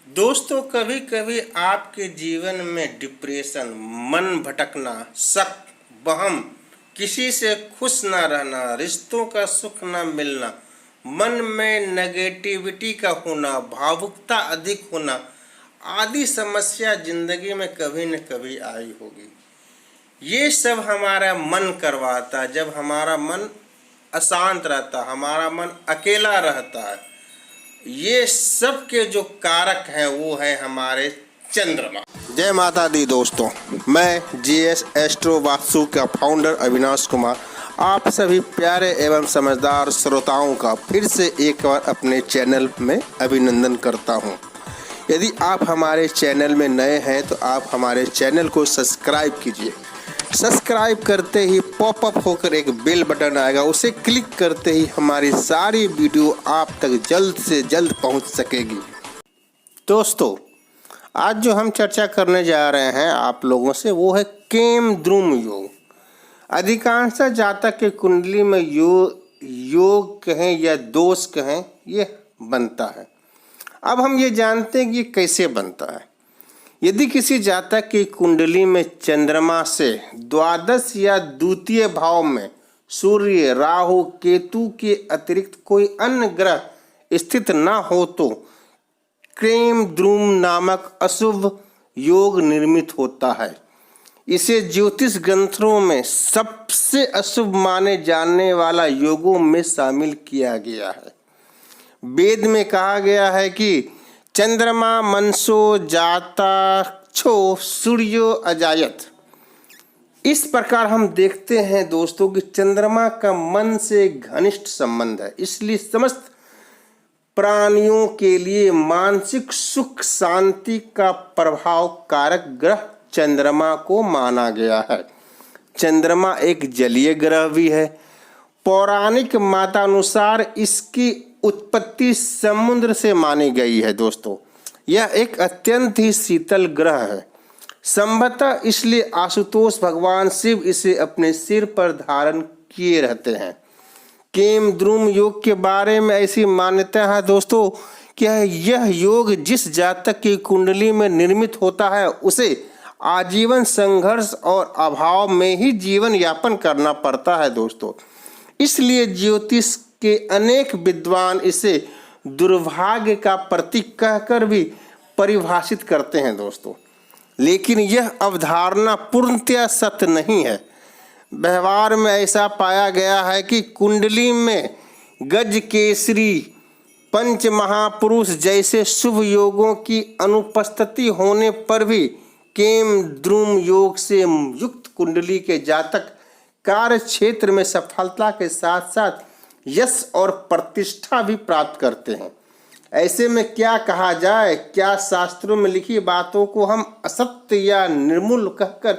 दोस्तों, कभी कभी आपके जीवन में डिप्रेशन, मन भटकना, शक, वहम, किसी से खुश ना रहना, रिश्तों का सुख ना मिलना, मन में नेगेटिविटी का होना, भावुकता अधिक होना आदि समस्या जिंदगी में कभी न कभी आई होगी। ये सब हमारा मन करवाता है। जब हमारा मन अशांत रहता, हमारा मन अकेला रहता है, ये सब के जो कारक हैं वो है हमारे चंद्रमा। जय माता दी दोस्तों, मैं जीएस एस्ट्रो वास्तु का फाउंडर अविनाश कुमार आप सभी प्यारे एवं समझदार श्रोताओं का फिर से एक बार अपने चैनल में अभिनंदन करता हूं। यदि आप हमारे चैनल में नए हैं तो आप हमारे चैनल को सब्सक्राइब कीजिए। सब्सक्राइब करते ही पॉपअप होकर एक बेल बटन आएगा, उसे क्लिक करते ही हमारी सारी वीडियो आप तक जल्द से जल्द पहुंच सकेगी। दोस्तों, आज जो हम चर्चा करने जा रहे हैं आप लोगों से वो है केमद्रुम योग। अधिकांश जातक के कुंडली में योग कहें या दोष कहें, ये बनता है। अब हम ये जानते हैं कि ये कैसे बनता है। यदि किसी जातक की कुंडली में चंद्रमा से द्वादश या द्वितीय भाव में सूर्य, राहु, केतु के अतिरिक्त कोई अन्य ग्रह स्थित न हो तो केमद्रुम नामक अशुभ योग निर्मित होता है। इसे ज्योतिष ग्रंथों में सबसे अशुभ माने जाने वाला योगों में शामिल किया गया है। वेद में कहा गया है कि चंद्रमा मनसो जाताक्षो सूर्यो अजायत। इस प्रकार हम देखते हैं दोस्तों कि चंद्रमा का मन से घनिष्ठ संबंध है, इसलिए समस्त प्राणियों के लिए मानसिक सुख शांति का प्रभाव कारक ग्रह चंद्रमा को माना गया है। चंद्रमा एक जलीय ग्रह भी है। पौराणिक मतानुसार इसकी उत्पत्ति समुद्र से मानी गई है। दोस्तों, यह एक अत्यंत ही शीतल ग्रह है, संभवतः इसलिए आशुतोष भगवान शिव इसे अपने सिर पर धारण किए रहते हैं। केमद्रुम योग के बारे में ऐसी मान्यता है दोस्तों कि यह योग जिस जातक की कुंडली में निर्मित होता है उसे आजीवन संघर्ष और अभाव में ही जीवन यापन करना पड़ता है। दोस्तों, इसलिए ज्योतिष के अनेक विद्वान इसे दुर्भाग्य का प्रतीक कहकर भी परिभाषित करते हैं। दोस्तों, लेकिन यह अवधारणा पूर्णतया सत्य नहीं है। व्यवहार में ऐसा पाया गया है कि कुंडली में गज केसरी, पंच महापुरुष जैसे शुभ योगों की अनुपस्थिति होने पर भी केमद्रुम योग से युक्त कुंडली के जातक कार्य क्षेत्र में सफलता के साथ साथ यश और प्रतिष्ठा भी प्राप्त करते हैं। ऐसे में क्या कहा जाए, क्या शास्त्रों में लिखी बातों को हम असत्य या निर्मूल कहकर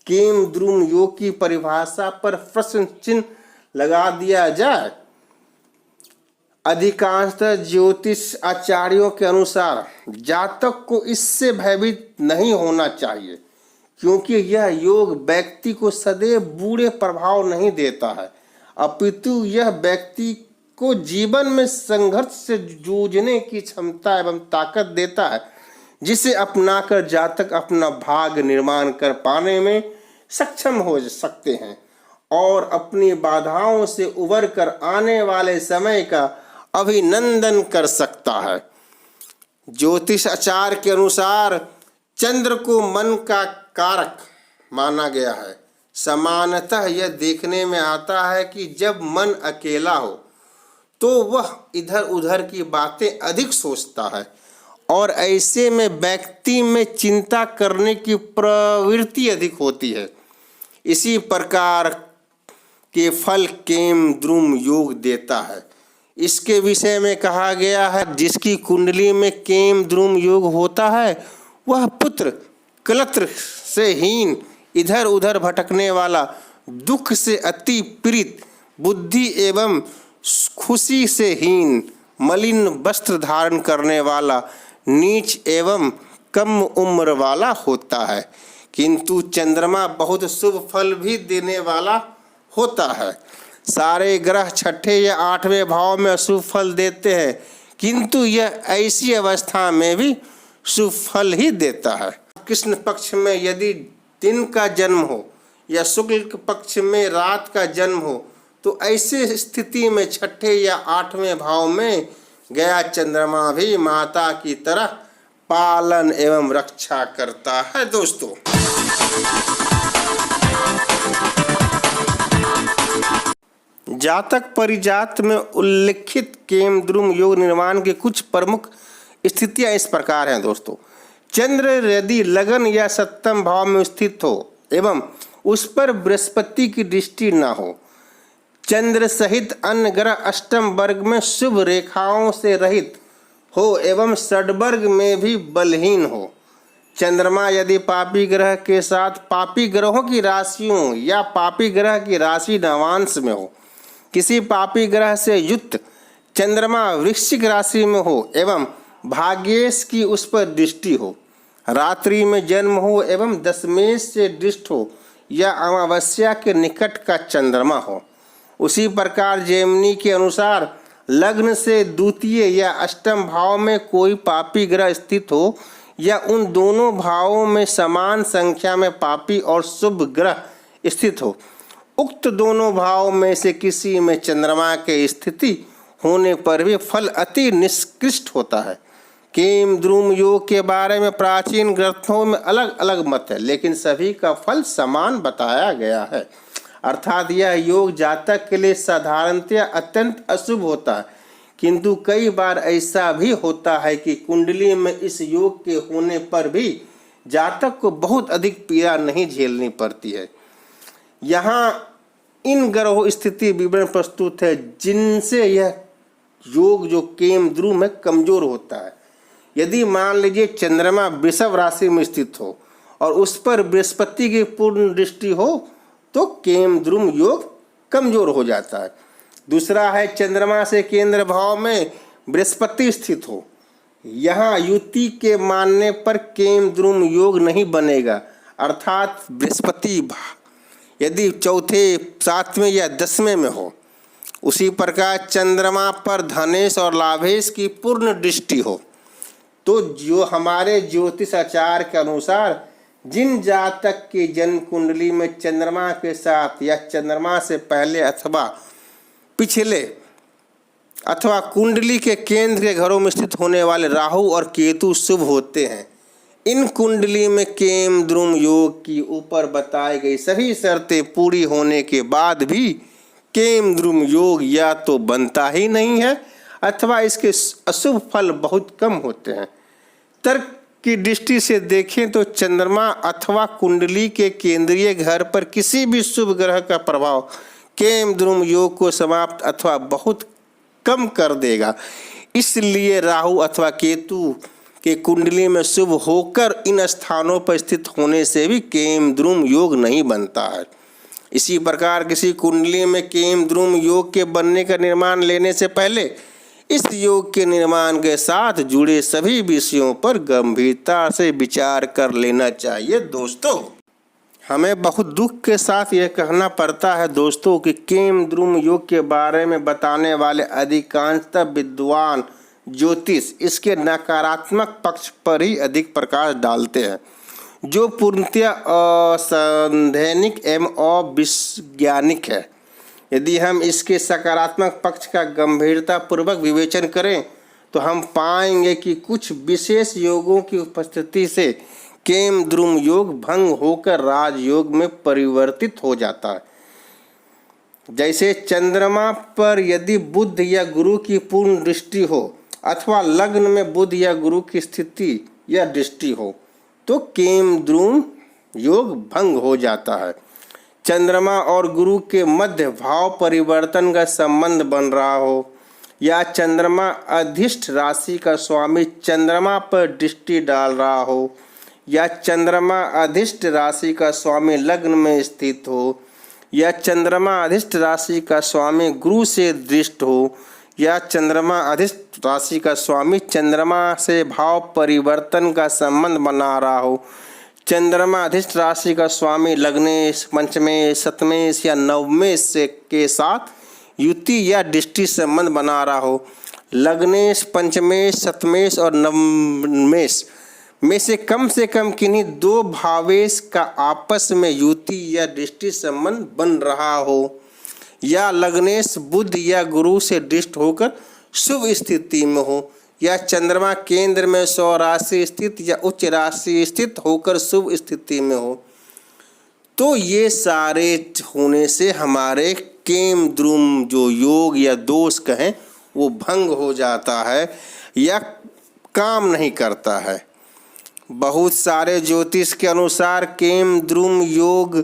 केमद्रुम योग की परिभाषा पर प्रश्न चिन्ह लगा दिया जाए? अधिकांशतः ज्योतिष आचार्यों के अनुसार जातक को इससे भयभीत नहीं होना चाहिए, क्योंकि यह योग व्यक्ति को सदैव बुरे प्रभाव नहीं देता है, अपितु यह व्यक्ति को जीवन में संघर्ष से जूझने की क्षमता एवं ताकत देता है, जिसे अपनाकर जातक अपना भाग्य निर्माण कर पाने में सक्षम हो सकते हैं और अपनी बाधाओं से उबर कर आने वाले समय का अभिनंदन कर सकता है। ज्योतिष आचार के अनुसार चंद्र को मन का कारक माना गया है। सामान्यतः यह देखने में आता है कि जब मन अकेला हो तो वह इधर उधर की बातें अधिक सोचता है और ऐसे में व्यक्ति में चिंता करने की प्रवृत्ति अधिक होती है। इसी प्रकार के फल केमद्रुम योग देता है। इसके विषय में कहा गया है, जिसकी कुंडली में केमद्रुम योग होता है वह पुत्र कलत्र से हीन, इधर उधर भटकने वाला, दुख से अति पीड़ित, बुद्धि एवं खुशी से हीन, मलिन वस्त्र धारण करने वाला, नीच एवं कम उम्र वाला होता है। किंतु चंद्रमा बहुत शुभ फल भी देने वाला होता है। सारे ग्रह छठे या आठवें भाव में अशुभ फल देते हैं, किंतु यह ऐसी अवस्था में भी शुभ फल ही देता है। कृष्ण पक्ष में यदि दिन का जन्म हो या शुक्ल पक्ष में रात का जन्म हो तो ऐसे स्थिति में छठे या आठवें भाव में गया चंद्रमा भी माता की तरह पालन एवं रक्षा करता है। दोस्तों, जातक परिजात में उल्लिखित केमद्रुम योग निर्माण के कुछ प्रमुख स्थितियां इस प्रकार हैं। दोस्तों, चंद्र यदि लगन या सप्तम भाव में स्थित हो एवं उस पर बृहस्पति की दृष्टि न हो, चंद्र सहित अन्य ग्रह अष्टम वर्ग में शुभ रेखाओं से रहित हो एवं षड्वर्ग में भी बलहीन हो, चंद्रमा यदि पापी ग्रह के साथ पापी ग्रहों की राशियों या पापी ग्रह की राशि नवांश में हो, किसी पापी ग्रह से युक्त चंद्रमा वृश्चिक राशि में हो एवं भाग्येश की उस पर दृष्टि हो, रात्रि में जन्म हो एवं दशमेश से दृष्ट हो या अमावस्या के निकट का चंद्रमा हो। उसी प्रकार जेमिनी के अनुसार लग्न से द्वितीय या अष्टम भाव में कोई पापी ग्रह स्थित हो या उन दोनों भावों में समान संख्या में पापी और शुभ ग्रह स्थित हो, उक्त दोनों भाव में से किसी में चंद्रमा के स्थिति होने पर भी फल अति निष्कृष्ट होता है। केमद्रुम योग के बारे में प्राचीन ग्रंथों में अलग अलग मत है, लेकिन सभी का फल समान बताया गया है। अर्थात यह योग जातक के लिए साधारणतया अत्यंत अशुभ होता है, किंतु कई बार ऐसा भी होता है कि कुंडली में इस योग के होने पर भी जातक को बहुत अधिक पीड़ा नहीं झेलनी पड़ती है। यहाँ इन ग्रहों स्थिति विवरण प्रस्तुत है जिनसे यह योग जो केमद्रुम में कमजोर होता है। यदि मान लीजिए चंद्रमा वृषभ राशि में स्थित हो और उस पर बृहस्पति की पूर्ण दृष्टि हो तो केमद्रुम योग कमजोर हो जाता है। दूसरा है चंद्रमा से केंद्र भाव में बृहस्पति स्थित हो, यहाँ युति के मानने पर केमद्रुम योग नहीं बनेगा, अर्थात बृहस्पति यदि चौथे, सातवें या दसवें में हो। उसी प्रकार चंद्रमा पर धनेश और लाभेश की पूर्ण दृष्टि हो तो जो हमारे ज्योतिष आचार के अनुसार जिन जातक की जन्म कुंडली में चंद्रमा के साथ या चंद्रमा से पहले अथवा पिछले अथवा कुंडली के केंद्र के घरों में स्थित होने वाले राहु और केतु शुभ होते हैं, इन कुंडली में केमद्रुम योग की ऊपर बताई गई सभी शर्तें पूरी होने के बाद भी केमद्रुम योग या तो बनता ही नहीं है अथवा इसके अशुभ फल बहुत कम होते हैं। तर्क की दृष्टि से देखें तो चंद्रमा अथवा कुंडली के केंद्रीय घर पर किसी भी शुभ ग्रह का प्रभाव केमद्रुम योग को समाप्त अथवा बहुत कम कर देगा। इसलिए राहु अथवा केतु के कुंडली में शुभ होकर इन स्थानों पर स्थित होने से भी केमद्रुम योग नहीं बनता है। इसी प्रकार किसी कुंडली में केमद्रुम योग के बनने का निर्माण लेने से पहले इस योग के निर्माण के साथ जुड़े सभी विषयों पर गंभीरता से विचार कर लेना चाहिए। दोस्तों, हमें बहुत दुख के साथ यह कहना पड़ता है दोस्तों कि केमद्रुम योग के बारे में बताने वाले अधिकांशतः विद्वान ज्योतिष इसके नकारात्मक पक्ष पर ही अधिक प्रकाश डालते हैं, जो पूर्णतया असंवैधानिक एवं अवैज्ञानिक है। यदि हम इसके सकारात्मक पक्ष का गंभीरता पूर्वक विवेचन करें तो हम पाएंगे कि कुछ विशेष योगों की उपस्थिति से केमद्रुम योग भंग होकर राजयोग में परिवर्तित हो जाता है। जैसे चंद्रमा पर यदि बुध या गुरु की पूर्ण दृष्टि हो अथवा लग्न में बुध या गुरु की स्थिति या दृष्टि हो तो केमद्रुम योग भंग हो जाता है। चंद्रमा और गुरु के मध्य भाव परिवर्तन का संबंध बन रहा हो या चंद्रमा अधिष्ठ राशि का स्वामी चंद्रमा पर दृष्टि डाल रहा हो या चंद्रमा अधिष्ठ राशि का स्वामी लग्न में स्थित हो या चंद्रमा अधिष्ठ राशि का स्वामी गुरु से दृष्ट हो या चंद्रमा अधिष्ठ राशि का स्वामी चंद्रमा से भाव परिवर्तन का संबंध बना रहा हो, चंद्रमा अधिष्ठ राशि का स्वामी लग्नेश, पंचमेश, सप्तमेश या नवमेश से के साथ युति या दृष्टि संबंध बना रहा हो। लग्नेश, पंचमेश, सप्तमेश और नवमेश में से कम किन्हीं दो भावेश का आपस में युति या दृष्टि संबंध बन रहा हो, या लग्नेश बुध या गुरु से दृष्ट होकर शुभ स्थिति में हो, या चंद्रमा केंद्र में स्वराशि स्थित या उच्च राशि स्थित होकर शुभ स्थिति में हो, तो ये सारे होने से हमारे केम द्रुम जो योग या दोष कहें वो भंग हो जाता है या काम नहीं करता है। बहुत सारे ज्योतिष के अनुसार केम द्रुम योग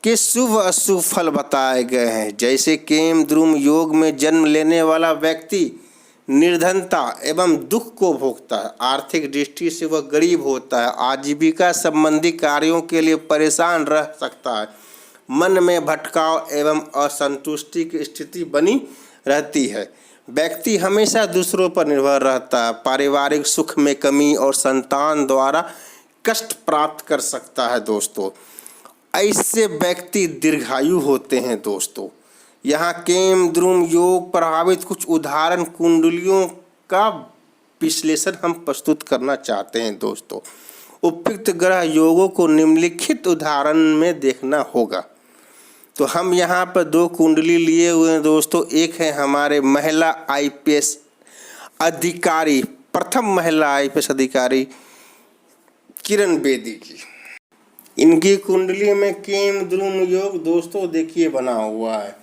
के शुभ अशुभ फल बताए गए हैं। जैसे केम द्रुम योग में जन्म लेने वाला व्यक्ति निर्धनता एवं दुख को भोगता है, आर्थिक दृष्टि से वह गरीब होता है, आजीविका संबंधी कार्यों के लिए परेशान रह सकता है, मन में भटकाव एवं असंतुष्टि की स्थिति बनी रहती है, व्यक्ति हमेशा दूसरों पर निर्भर रहता है, पारिवारिक सुख में कमी और संतान द्वारा कष्ट प्राप्त कर सकता है। दोस्तों, ऐसे व्यक्ति दीर्घायु होते हैं। दोस्तों, यहाँ केम द्रुम योग प्रभावित कुछ उदाहरण कुंडलियों का विश्लेषण हम प्रस्तुत करना चाहते हैं। दोस्तों, उपयुक्त ग्रह योगों को निम्नलिखित उदाहरण में देखना होगा। तो हम यहाँ पर दो कुंडली लिए हुए हैं। दोस्तों, एक है हमारे महिला आईपीएस अधिकारी, प्रथम महिला आईपीएस अधिकारी किरण बेदी की। इनकी कुंडली में केम द्रुम योग दोस्तों देखिए बना हुआ है।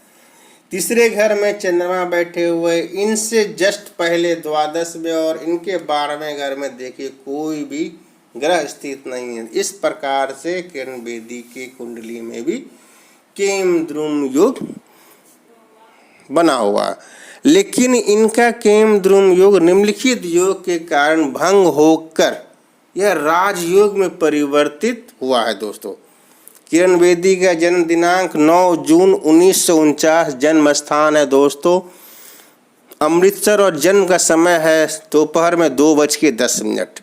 तीसरे घर में चंद्रमा बैठे हुए, इनसे जस्ट पहले द्वादश में और इनके 12वें घर में देखिए कोई भी ग्रह स्थित नहीं है। इस प्रकार से किरण बेदी की कुंडली में भी केम द्रुम योग बना हुआ, लेकिन इनका केम द्रुम योग निम्नलिखित योग के कारण भंग होकर यह राजयोग में परिवर्तित हुआ है। दोस्तों, किरण बेदी का जन्म दिनांक 9 जून 1949, जन्म स्थान है दोस्तों अमृतसर और जन्म का समय है दोपहर में 2:10।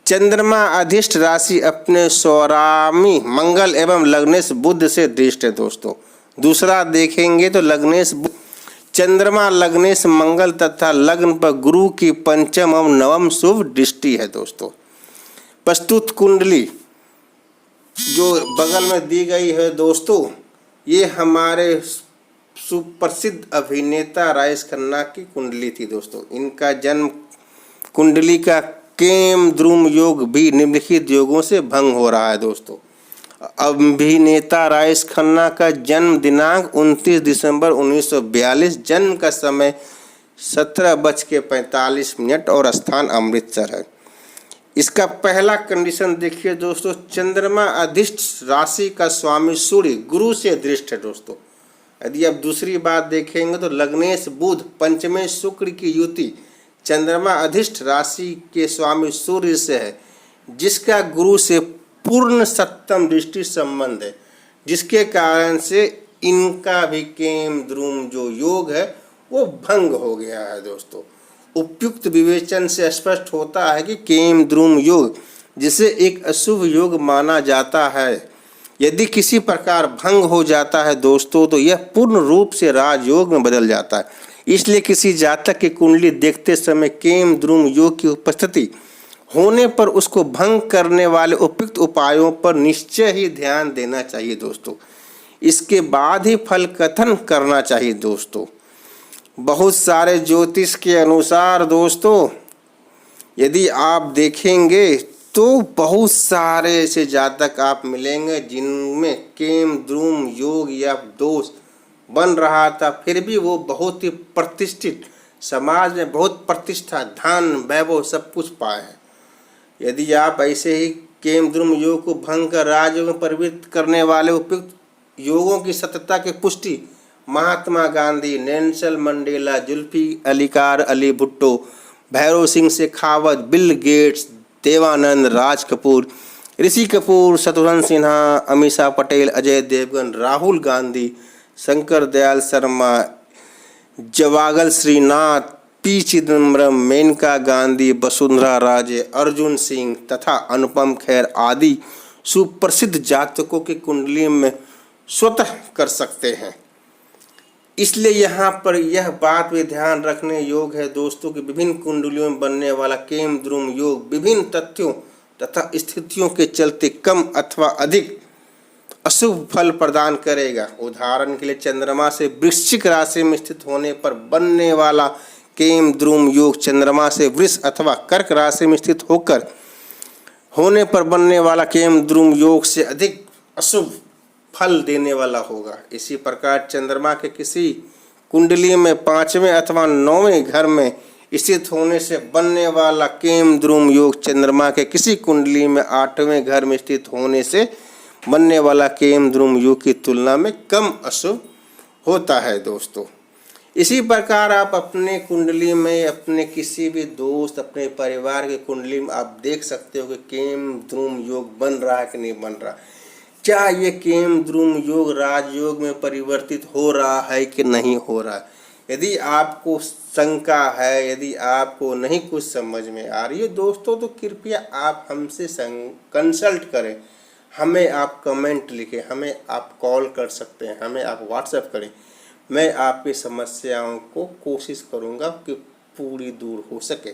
चंद्रमा अधिष्ठ राशि अपने स्वरामी मंगल एवं लग्नेश बुध से दृष्ट है। दोस्तों, दूसरा देखेंगे तो लग्नेश चंद्रमा लग्नेश मंगल तथा लग्न पर गुरु की पंचम एवं नवम शुभ दृष्टि है। दोस्तों, प्रस्तुत कुंडली जो बगल में दी गई है दोस्तों, ये हमारे सुप्रसिद्ध अभिनेता राजेश खन्ना की कुंडली थी। दोस्तों, इनका जन्म कुंडली का केम द्रुम योग भी निम्नलिखित योगों से भंग हो रहा है। दोस्तों, अभिनेता राजेश खन्ना का जन्म दिनांक 29 दिसंबर 1942, जन्म का समय 17:45 और स्थान अमृतसर है। इसका पहला कंडीशन देखिए दोस्तों, चंद्रमा अधिष्ठ राशि का स्वामी सूर्य गुरु से दृष्ट है। दोस्तों, यदि आप दूसरी बात देखेंगे तो लग्नेश बुध पंचमें शुक्र की युति चंद्रमा अधिष्ठ राशि के स्वामी सूर्य से है, जिसका गुरु से पूर्ण सप्तम दृष्टि संबंध है, जिसके कारण से इनका भी केम द्रुम जो योग है वो भंग हो गया है। दोस्तों, उपयुक्त विवेचन से स्पष्ट होता है कि केम द्रुम योग जिसे एक अशुभ योग माना जाता है, यदि किसी प्रकार भंग हो जाता है दोस्तों, तो यह पूर्ण रूप से राजयोग में बदल जाता है। इसलिए किसी जातक की कुंडली देखते समय केम द्रुम योग की उपस्थिति होने पर उसको भंग करने वाले उपयुक्त उपायों पर निश्चय ही ध्यान देना चाहिए। दोस्तों, इसके बाद ही फल कथन करना चाहिए। दोस्तों, बहुत सारे ज्योतिष के अनुसार दोस्तों यदि आप देखेंगे तो बहुत सारे ऐसे जातक आप मिलेंगे जिनमें केम द्रुम योग या दोष बन रहा था, फिर भी वो बहुत ही प्रतिष्ठित, समाज में बहुत प्रतिष्ठा, धन, वैभव सब कुछ पाए हैं। यदि आप ऐसे ही केम द्रुम योग को भंग कर राजयोग में परिवर्तित करने वाले उपयुक्त योगों की सत्यता की पुष्टि Mahatma Gandhi, Nelson Mandela, Zulfikar Ali Bhutto, Bhairon Singh Shekhawat, Bill Gates, Dev Anand, Raj Kapoor, Rishi Kapoor, Shatrughan Sinha, Ameesha Patel, Ajay Devgn, Rahul Gandhi, Shankar Dayal Sharma, Javagal Srinath, P Chidambaram, Maneka Gandhi, Vasundhara Raje, Arjun Singh तथा अनुपम खेर आदि सुप्रसिद्ध जातकों की कुंडली में स्वतः कर सकते हैं। इसलिए यहाँ पर यह बात भी ध्यान रखने योग्य है दोस्तों कि विभिन्न कुंडलियों में बनने वाला केम द्रुम योग विभिन्न तथ्यों तथा स्थितियों के चलते कम अथवा अधिक अशुभ फल प्रदान करेगा। उदाहरण के लिए चंद्रमा से वृश्चिक राशि में स्थित होने पर बनने वाला केम द्रुम योग चंद्रमा से वृष अथवा कर्क राशि में स्थित होने पर बनने वाला केम द्रुम योग से अधिक अशुभ फल देने वाला होगा। इसी प्रकार चंद्रमा के किसी कुंडली में 5वें अथवा 9वें घर में स्थित होने से बनने वाला केम द्रुम योग चंद्रमा के किसी कुंडली में 8वें घर में स्थित होने से बनने वाला केम द्रुम योग की तुलना में कम अशुभ होता है। दोस्तों, इसी प्रकार आप अपने कुंडली में अपने किसी भी दोस्त, अपने परिवार की कुंडली में आप देख सकते हो कि केम द्रुम योग बन रहा है कि नहीं बन रहा। क्या ये केम द्रुम योग राजयोग में परिवर्तित हो रहा है कि नहीं हो रहा है। यदि आपको शंका है, यदि आपको नहीं कुछ समझ में आ रही है दोस्तों, तो कृपया आप हमसे कंसल्ट करें। हमें आप कमेंट लिखें, हमें आप कॉल कर सकते हैं, हमें आप व्हाट्सएप करें। मैं आपकी समस्याओं को कोशिश करूंगा कि पूरी दूर हो सके।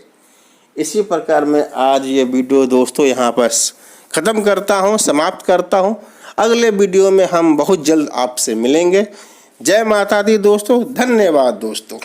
इसी प्रकार मैं आज ये वीडियो दोस्तों यहाँ पर ख़त्म करता हूँ, समाप्त करता हूँ। अगले वीडियो में हम बहुत जल्द आपसे मिलेंगे। जय माता दी दोस्तों, धन्यवाद दोस्तों।